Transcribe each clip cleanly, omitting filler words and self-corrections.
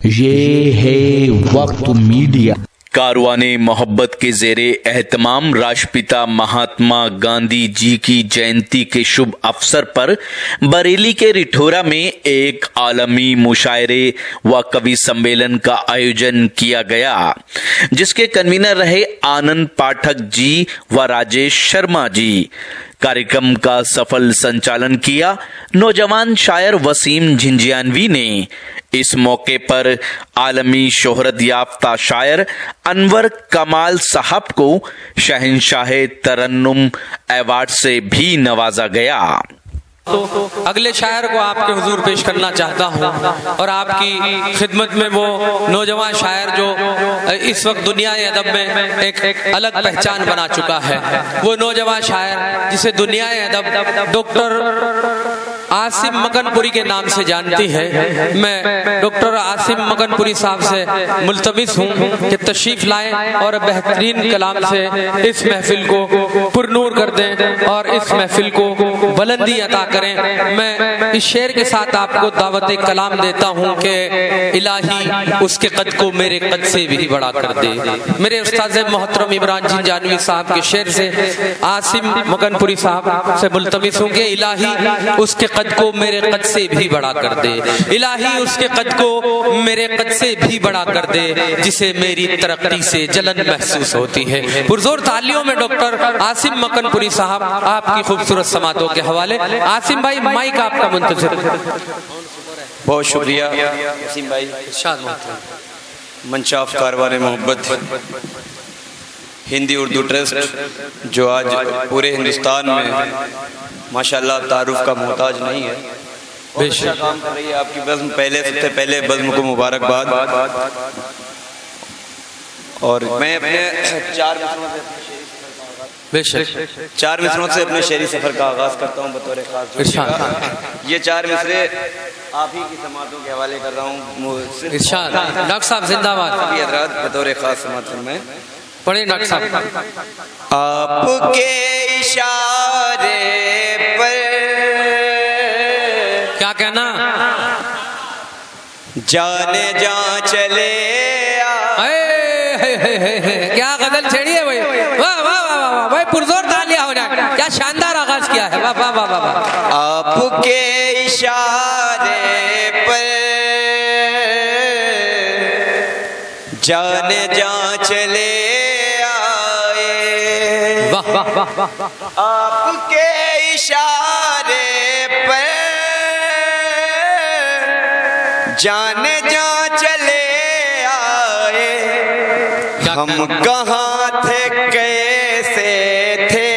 ये है वक्त मीडिया। कारवाने मोहब्बत के ज़ेरे एहतमाम राष्ट्रपिता महात्मा गांधी जी की जयंती के शुभ अवसर पर बरेली के रिठोरा में एक आलमी मुशायरे व कवि सम्मेलन का आयोजन किया गया, जिसके कन्वीनर रहे आनंद पाठक जी व राजेश शर्मा जी। कार्यक्रम का सफल संचालन किया नौजवान शायर वसीम झिंझियानवी ने। इस मौके पर आलमी शोहरत याफ्ता शायर अनवर कमाल साहब को शहंशाहे तरन्नुम अवार्ड से भी नवाजा गया। तो अगले शायर को आपके हुजूर पेश करना चाहता हूँ और आपकी खिदमत में वो नौजवान शायर जो इस वक्त दुनिया अदब में एक अलग पहचान बना चुका है, वो नौजवान शायर जिसे दुनिया अदब डॉक्टर आसिम मकनपुरी के नाम से जानती है। मैं डॉक्टर आसिम मकनपुरी साहब से मुल्तमिस हूँ कि तशरीफ लाएं और बेहतरीन कलाम से इस महफिल को पुरनूर कर दें और इस महफिल को बुलंदी अता करें। मैं इस शेर के साथ आपको दावत कलाम देता हूँ कि इलाही उसके कद को मेरे कद से भी बड़ा कर दे। मेरे उस्ताद मोहतरम इमरान झिंझियानवी साहब के शेर से आसिम मकनपुरी साहब से मुल्तमिस हूँ कि इलाही उसके कद को मेरे कद से भी बड़ा कर दे, इलाही उसके कद को मेरे कद से भी बड़ा कर दे, जिसे मेरी तरक्की से जलन महसूस होती है। पुरजोर तालियों में डॉक्टर आसिम मकनपुरी साहब आपकी खूबसूरत समातों के हवाले। आसिम भाई माइक आपका मुंतज़िर। बहुत शुक्रिया आसिम भाई। मंशाफ कारवाने मोहब्बत हिंदी उर्दू ट्रस्ट जो आज पूरे हिंदुस्तान में माशाल्लाह तारुफ का मोहताज नहीं है, अच्छा काम कर रही है। आपकी बज़्म सबसे पहले बज़्म को मुबारकबाद। और मैं अपने चार मिसरों से अपने शेरी सफर का आगाज करता हूँ बतौर खास। ये चार मिसरे आप ही की समातों के हवाले कर रहा हूँ। डॉक्टर साहब जिंदाबाद। बतौर खास समात में पढ़े डॉक्टर साहब। आपके इशारे पर क्या कहना, जाने जा चले क्या गजल छेड़ी है भाई। वाह वाह वाह वाह भाई, पुरजोर तालियां हो जाए। क्या शानदार आगाज किया है। वाह वाह वाह वाह। आपके इशारे पर जाने जा चले आए, वाह वाह वाह। आपके इशारे पर जाने जा चले आए। हम कहाँ थे कैसे थे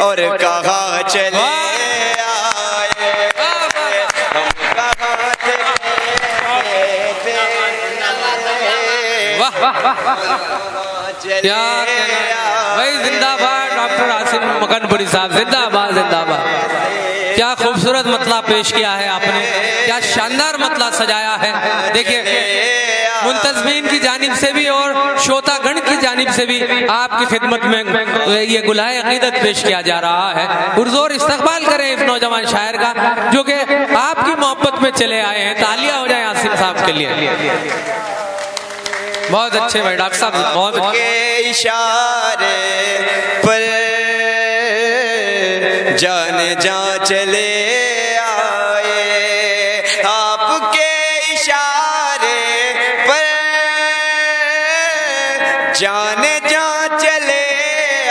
और कहाँ चले आए। हम कहाँ थे कैसे थे क्या भाई। जिंदाबाद डॉक्टर आसिम मकनपुरी साहब, जिंदाबाद जिंदाबाद। क्या खूबसूरत मतला पेश किया है आपने, क्या शानदार मतला सजाया है। देखिए मुंतज़मीन की जानिब से भी और श्रोतागण की जानिब से भी आपकी खिदमत में ये गुलाए अकीदत पेश किया जा रहा है। पुरजोर इस्तकबाल करें इस नौजवान शायर का जो कि आपकी मोहब्बत में चले आए हैं। तालियां हो जाए आसिम साहब के लिए। बहुत अच्छे भाई डॉक्टर साहब। बहुत के इशारे पर जाने जा चले आए। आपके इशारे पर जाने जा चले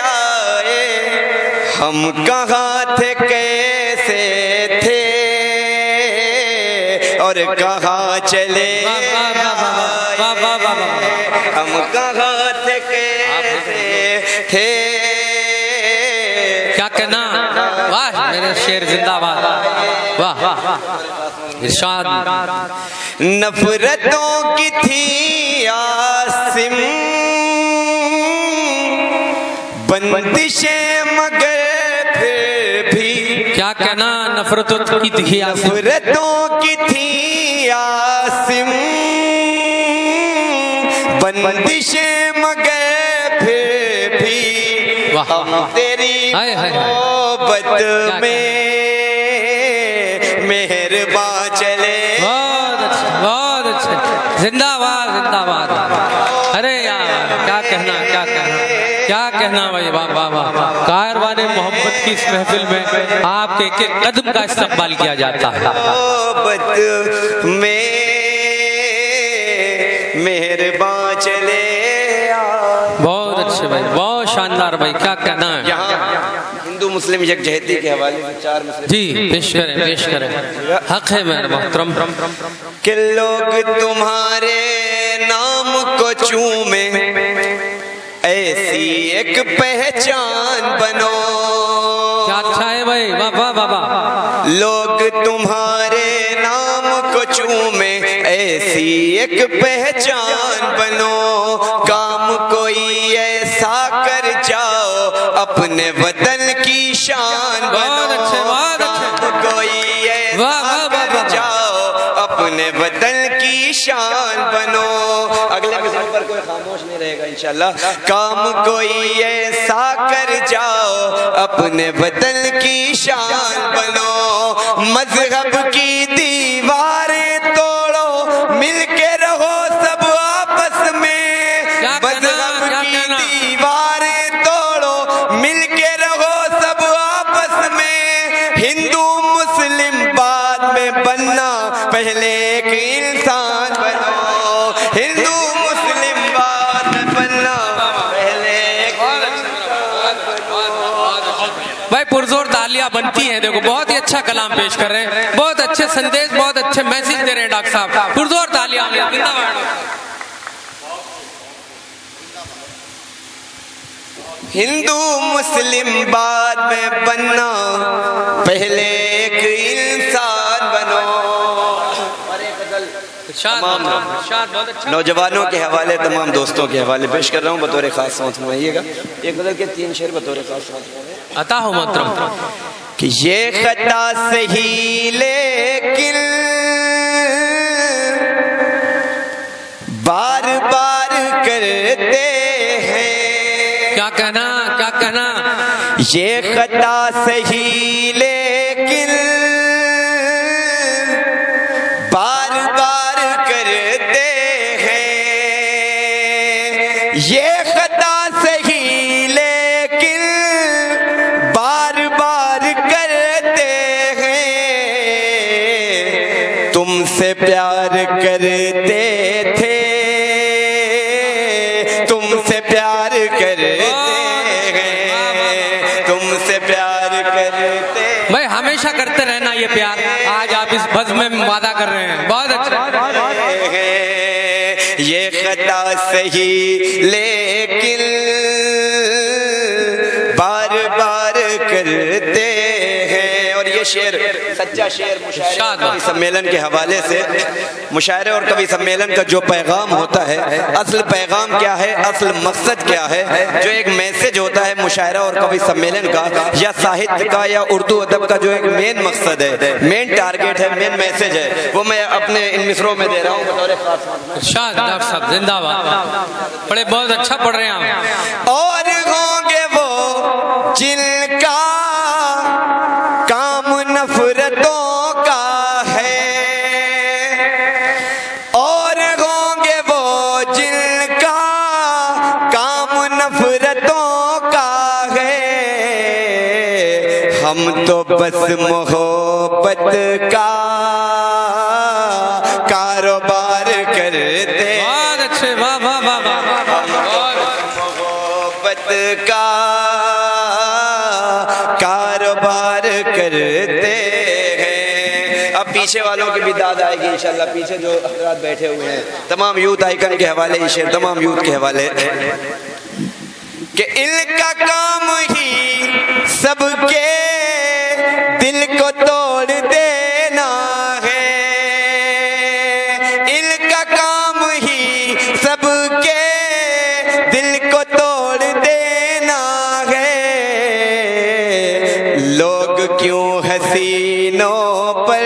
आए। हम कहाँ थे कैसे थे और कहाँ चले आए। हम कहाँ थे कैसे थे। क्या कहना, वाह मेरे शेर जिंदाबाद। वाह इरशाद। नफरतों की थी आसिम बंदिशें मगर फिर भी। क्या कहना, नफरतों की थी नफरतों की थी आसिम बंदिशें मगर फिर भी। हम तेरी मोहब्बत में मेहरबान चले। बहुत अच्छा। अच्छे, जिंदाबाद जिंदाबाद। अरे यार क्या कहना क्या कहना क्या कहना भाई, वाह वाह वाह। कारवाने मोहब्बत की इस महफिल में आपके एक एक कदम का इस्तकबाल किया जाता है। मोहब्बत में मेहरबान चले बहुत अच्छे भाई, बहुत शानदार भाई, क्या कहना है। यहाँ हिंदू मुस्लिम यकजहती के हवाले से 4 मसले जी पेश करें पेश करें, हक है मेरे मोहतरम। कि लोग तुम्हारे नाम को चूमे, ऐसी एक पहचान बनो। क्या अच्छा है भाई, वाह वाह वाह वाह। लोग तुम्हारे नाम को चूमे, ऐसी एक पहचान बनो। काम कोई ऐसा कर जाओ, अपने वतन की शान बनो। बहुत अच्छे बहुत अच्छे, काम कोई ऐसा कर जाओ, अपने वतन की शान बनो। अगले मसले पर कोई खामोश नहीं रहेगा इंशाल्लाह। काम कोई ऐसा कर जाओ, अपने वतन की शान बनो। मजहब की दीवारें तोड़ो, मिलके रहो सब आपस में। मजहब की दीवारें तोड़ो, मिलके रहो सब आपस में। हिंदू मुस्लिम बाद में बनना, पहले एक इंसान बनो। हिंदू मुस्लिम बाद में बनना, पहले एक भाई पुरजोर तालियां बनती हैं। देखो बहुत ही अच्छा कलाम पेश कर रहे हैं, बहुत अच्छे संदेश, बहुत अच्छे मैसेज दे रहे हैं डॉक्टर साहब। पुरजोर तालियां। हिंदू मुस्लिम बाद में बनना, पहले एक इंसान बनो। नौजवानों के हवाले, तमाम दोस्तों के हवाले पेश कर रहा हूँ बतौर खास। समझ में आइएगा, एक गजल के 3 शेर बतौर खास अता हो मोहतरम। कि ये खता सही लेकिन बार बार करते हैं। क्या कहना क्या कहना। ये खता सही लेकिन बार बार करते हैं। ये खता सही लेकिन बार बार करते हैं। तुमसे प्यार करते थे, तुमसे प्यार करते हैं, तुमसे प्यार करते। भाई हमेशा करते रहना ये प्यार, आज आप इस बज़्म में वादा कर रहे हैं, बहुत अच्छा। ये खता सही लेकिन बार बार करते हैं। और ये शेर सच्चा शेर मुशायरे कवि सम्मेलन के हवाले से। मुशायरे और कवि सम्मेलन का जो पैगाम होता है, असल पैगाम क्या है, असल मकसद क्या है, जो एक मैसेज होता है मुशायरा और कवि सम्मेलन का, या साहित्य का, या उर्दू अदब का, जो एक मेन मकसद है, मेन टारगेट है, मेन मैसेज है, वो मैं अपने इन मिसरों में दे रहा हूँ बतौर खास। डॉक्टर साहब जिंदाबाद, बड़े बहुत अच्छा पढ़ रहे हैं आप। और होंगे वो जिनका काम नफरतों का है, और होंगे वो जिनका काम नफरतों का है। हम तो बस मोहब्बत का कारोबार करते। बहुत अच्छे, वाह वाह वाह वाह। मोहब्बत का कारोबार करते हैं। अब पीछे वालों की भी दाद आएगी इंशाल्लाह। पीछे जो हजरात बैठे हुए हैं, तमाम यूथ आइकन के हवाले ये शेर, तमाम यूथ के हवाले कि इनका काम ही सबके दिल को तोड़ देना है। इनका काम ही सबके दिल को तोड़ देना है। लोग क्यों हसीनों पर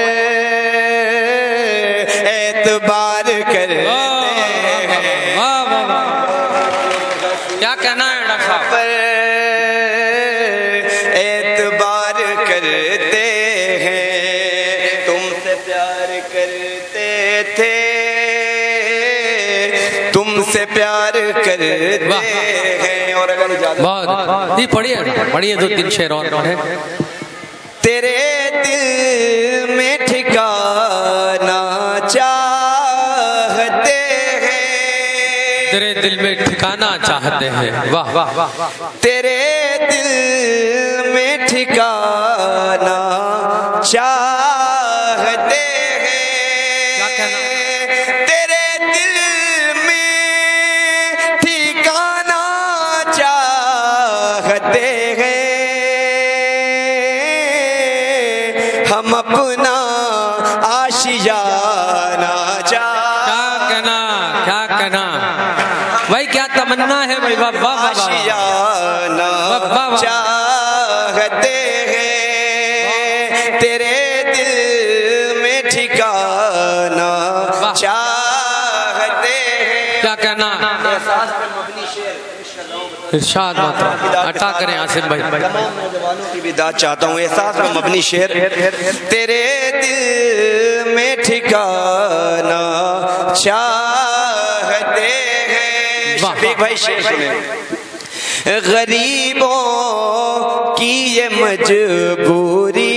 एतबार करते हैं। क्या कहना है डॉक्टर साहब। पर एतबार करते हैं। तुमसे प्यार करते थे, तुमसे प्यार करते हैं। और अगर इजाजत बहुत ये पढ़िए 2-3 शेर और है। तेरे दिल में ठिकाना चाहते हैं, तेरे दिल में ठिकाना चाहते हैं। वाह वाह वाह। तेरे दिल में ठिकाना चाहते हैं, क्या कहना? तेरे दिल में ठिकाना चाहते हैं, हम अपना आशियाना क्या कहना भाई, क्या तमन्ना है भाई। वाह वाह वाह। आशियाना चाहते हैं, तेरे दिल में ठिकाना चाहते हैं। क्या कहना? इरशाद मात्रा अटा करें आसिम भाई। तमाम नौजवानों की भी दाद चाहता हूँ। एहसास में मबनी शेर। तेरे दिल में ठिकाना चाहते हैं। शफीक भाई शेर सुने। गरीबों की ये मजबूरी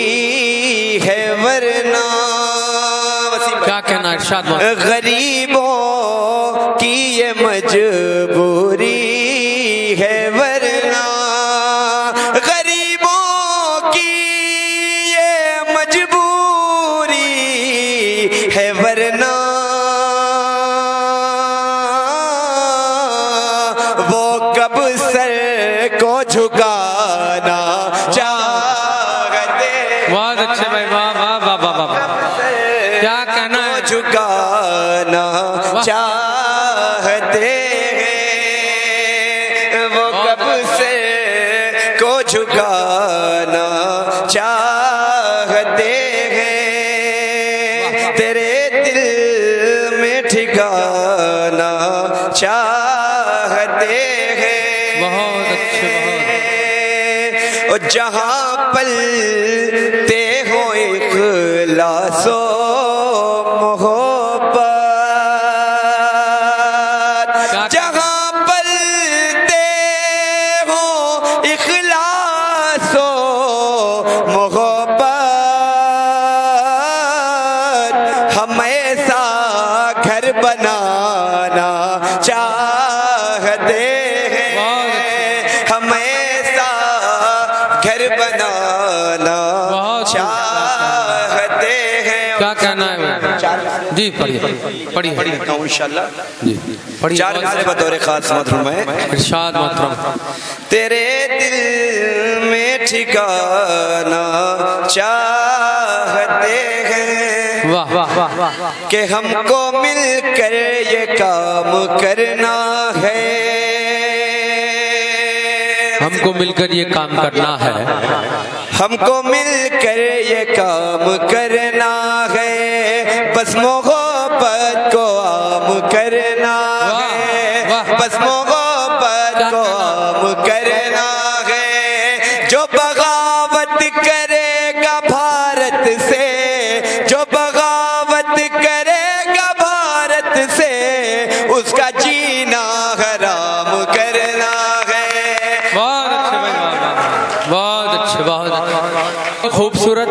है वरना, क्या कहना? इरशाद मात्रा। गरीबों की ये मजबूरी है वरना, गरीबों की ये मजबूरी है वरना, वो कब सर को झुकाना चाहते। बहुत अच्छे भाई। वाह वाह वाह वाह वाह। क्या कहना है? झुकाना चाहते हैं, वो कब से को झुकाना चाहते हैं, तेरे दिल में ठिकाना चाहते हैं। बहुत अच्छे बहुत। और जहाँ पलते हो इखलासो मोहब्बत, जहाँ पलते हो इखलासो मोहब्बत, हम ऐसा घर बनाना चाहते हैं, हम ऐसा घर बनाना चाहते हैं। क्या कहना है? जी पढ़िए पढ़िए इंशाल्लाह जी पढ़िए। 4 मिसरे बतौर खास मोहतरम है। इरशाद मोहतरम। तेरे दिल में ठिकाना चाहते हैं, वाह वाह वाह। कि हमको मिलकर ये काम करना है, हमको मिलकर ये काम करना है, हमको मिलकर ये काम करना है, बस मोहब्बत को आम करना है, बस मोहब्बत को आम करना है। जो बगावत करेगा भारत से, जो बगावत करेगा भारत से, उसका जीना हराम करना है। बहुत अच्छे भाई। बहुत अच्छे बहुत खूबसूरत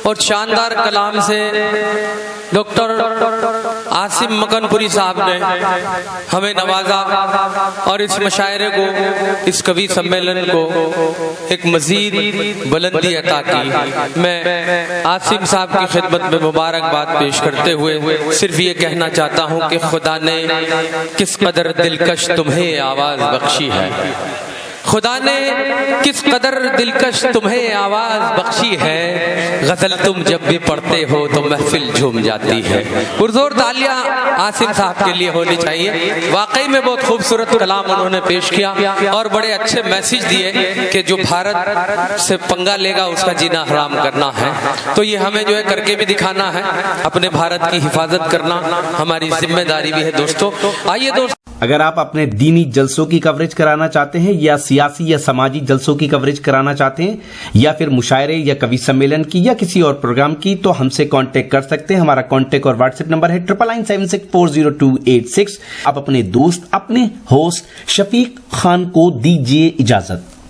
और शानदार कलाम से डॉक्टर आसिम मकनपुरी साहब ने हमें नवाजा और इस मुशायरे को, इस कवि सम्मेलन को एक मजीद बुलंदी अता की। मैं आसिम साहब की खिदमत में मुबारकबाद पेश करते हुए सिर्फ ये कहना चाहता हूँ कि खुदा ने किस कदर दिलकश तुम्हें आवाज़ बख्शी है, खुदा ने किस कदर दिलकश तुम्हें आवाज बख्शी है, गजल तुम जब भी पढ़ते हो तो महफिल झूम जाती है। पुरजोर तालियां आसिम साहब के लिए होनी चाहिए। वाकई में बहुत खूबसूरत कलाम उन्होंने पेश किया और बड़े अच्छे मैसेज दिए कि जो भारत से पंगा लेगा उसका जीना हराम करना है। तो ये हमें जो है करके भी दिखाना है, अपने भारत की हिफाजत करना हमारी जिम्मेदारी भी है। दोस्तों आइए दोस्तों अगर आप अपने दीनी जलसों की कवरेज कराना चाहते हैं या सियासी या समाजी जलसों की कवरेज कराना चाहते हैं या फिर मुशायरे या कवि सम्मेलन की या किसी और प्रोग्राम की, तो हमसे कांटेक्ट कर सकते हैं। हमारा कांटेक्ट और व्हाट्सएप नंबर है 9997640286। आप अपने दोस्त, अपने होस्ट शफीक खान को दीजिए इजाजत।